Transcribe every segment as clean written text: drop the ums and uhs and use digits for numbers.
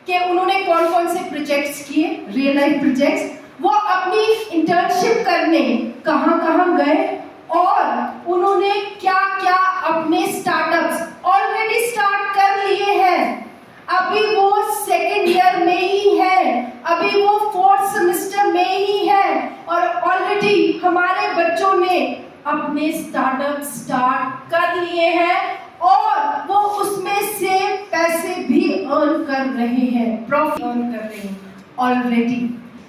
कि उन्होंने कौन कौन से प्रोजेक्ट्स किए, रियल लाइफ प्रोजेक्ट्स, वो अपनी इंटर्नशिप करने कहाँ कहाँ गए और उन्होंने क्या क्या अपने स्टार्टअप्स ऑलरेडी स्टार्ट कर लिए हैं। अभी वो सेकेंड ईयर में ही है, अभी वो फोर्थ सेमेस्टर में ही है और ऑलरेडी हमारे बच्चों ने अपने स्टार्टअप स्टार्ट कर लिए हैं और वो उसमें से पैसे भी अर्न कर रहे हैं, प्रॉफिट अर्न कर रहे हैं ऑलरेडी।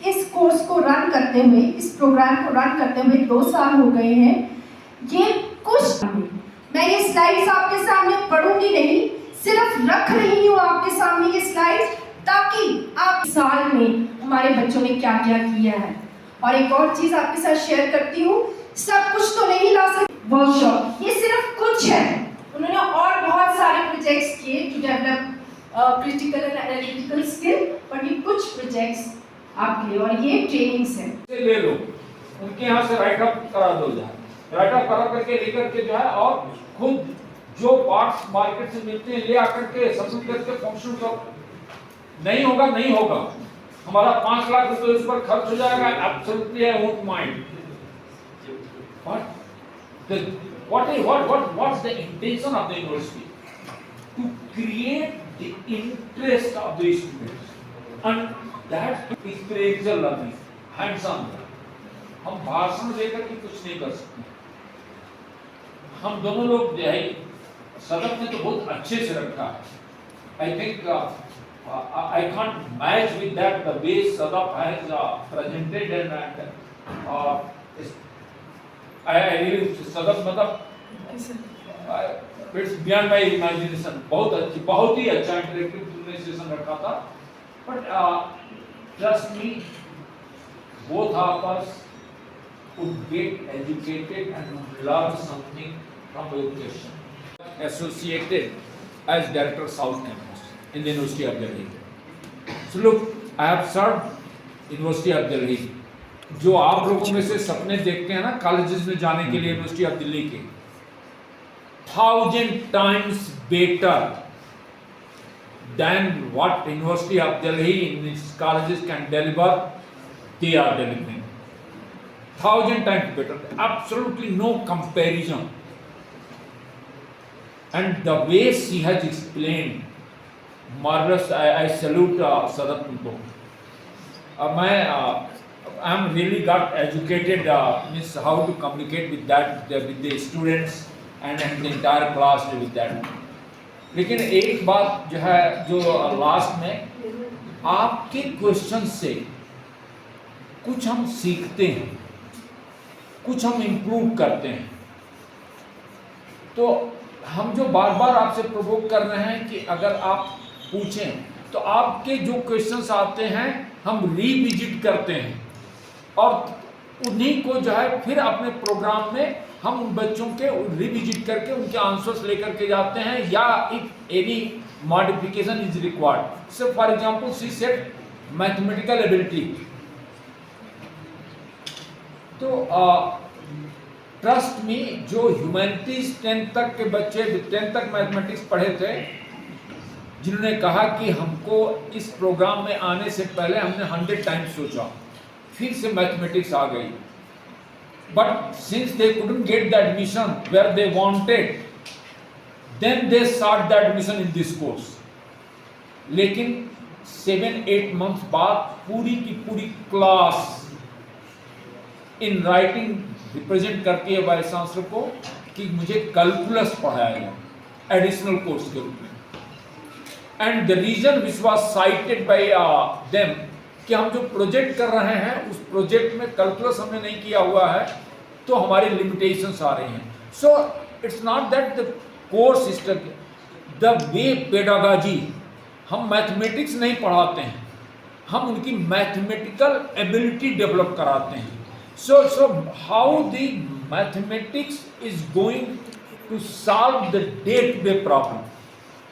इस कोर्स को रन करते हुए, इस प्रोग्राम को रन करते हुए 2 साल हो गए हैं। ये कुछ मैं ये स्लाइड्स आपके सामने पढ़ूंगी नहीं, सिर्फ रख रही हूँ आपके सामने ये स्लाइड्स ताकि आप साल में हमारे बच्चों ने क्या क्या किया है। और एक और चीज आपके साथ शेयर करती हूँ, सब कुछ तो नहीं ला सकते वर्कशॉप, ये सिर्फ कुछ है। उन्होंने और बहुत सारे प्रोजेक्ट्स किए to develop critical and analytical skill, but ये कुछ प्रोजेक्ट्स आपके लिए और ये ट्रेनिंग्स है। ले लो, उनके यहाँ से राइट अप करा दो, राइट अप करा करके लेकर के जो है और खुद जो पार्ट्स मार्केट से मिलते हैं ले आकर के सबमिट करके फंक्शन कर। नहीं होगा, नहीं होगा, हमारा 5 लाख रुपए उस पर खर्च हो जाएगा। Absolutely I won't mind. What's the intention of the university? To create the interest of the students, and that experiential learning, hands-on. हम भाषण देकर के कुछ नहीं कर सकते। हम दोनों लोग जो है सदन में तो बहुत अच्छे से रखा है। I think I can't match with that the way Sadaf has presented and I really Sadaf मतलब it's beyond my imagination। बहुत ही अच्छा इंटरेक्टिव सेशन रखा था। But trust me, both of us would get educated and would learn something from your question. Associated as Director South Campus in the University of Delhi. So look, I have served University of Delhi. जो आप लोगों में से सपने देखते हैं ना colleges में जाने के लिए यूनिवर्सिटी ऑफ दिल्ली के, 1000 times better than what University of Delhi in its colleges can deliver, they are delivering. 1000 times better, absolutely no comparison. And the way she has explained, marvelous. I salute Sadat Unko. I am really got educated means how to communicate with that with the students and the entire class with that. लेकिन एक बात जो है जो last में आपके question से कुछ हम सीखते हैं, कुछ हम इम्प्रूव करते हैं। तो हम जो बार बार आपसे प्रोवोक कर रहे हैं कि अगर आप पूछें तो आपके जो क्वेश्चंस आते हैं हम रीविजिट करते हैं और उन्हीं को जो है फिर अपने प्रोग्राम में हम उन बच्चों के रिविजिट करके उनके आंसर्स लेकर के जाते हैं, या if any modification is required. So for example she said mathematical ability, तो ट्रस्ट मी, जो ह्यूमैनिटीज 10th तक के बच्चे 10th तक मैथमेटिक्स पढ़े थे, जिन्होंने कहा कि हमको इस प्रोग्राम में आने से पहले हमने 100 टाइम्स सोचा, फिर से मैथमेटिक्स आ गई, but since they couldn't get the admission where they wanted, then they sought the admission in this course। लेकिन 7-8 months बाद पूरी की पूरी क्लास इन राइटिंग रिप्रेजेंट करती है वाइस चांसलर को कि मुझे कैलकुलस पढ़ाया जाए एडिशनल कोर्स के रूप में। And the reason which was cited by them कि हम जो प्रोजेक्ट कर रहे हैं उस प्रोजेक्ट में कैलकुलस हमने नहीं किया हुआ है, तो हमारी लिमिटेशंस आ रही हैं। So it's not that the course system, the way pedagogy, हम मैथमेटिक्स नहीं पढ़ाते हैं, हम उनकी मैथमेटिकल एबिलिटी डेवलप कराते हैं। So how the mathematics is going to solve the day-to-day problem?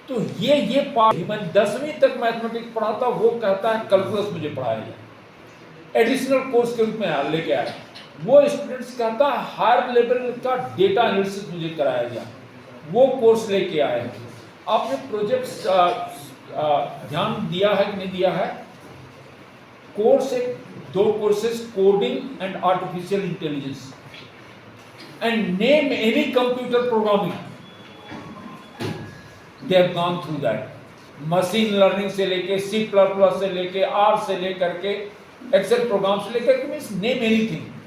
तो ये पार्ट मैं 10वीं तक मैथमेटिक्स पढ़ाता, वो कहता है कैलकुलस मुझे पढ़ाया जाए, एडिशनल कोर्स के रूप में लेके आया। वो स्टूडेंट्स कहता है हायर लेवल का डेटा एनालिसिस मुझे कराया जाए, वो कोर्स लेके आए। आपने प्रोजेक्ट्स ध्यान दिया है कि नहीं दिया है, कोर्स एक 2 courses, coding and artificial intelligence, and name any computer programming, they have gone through that. Machine learning से लेके C++ से लेके R से लेकर के एक्सेल प्रोग्राम से लेकर के, मीन्स नेम एनीथिंग।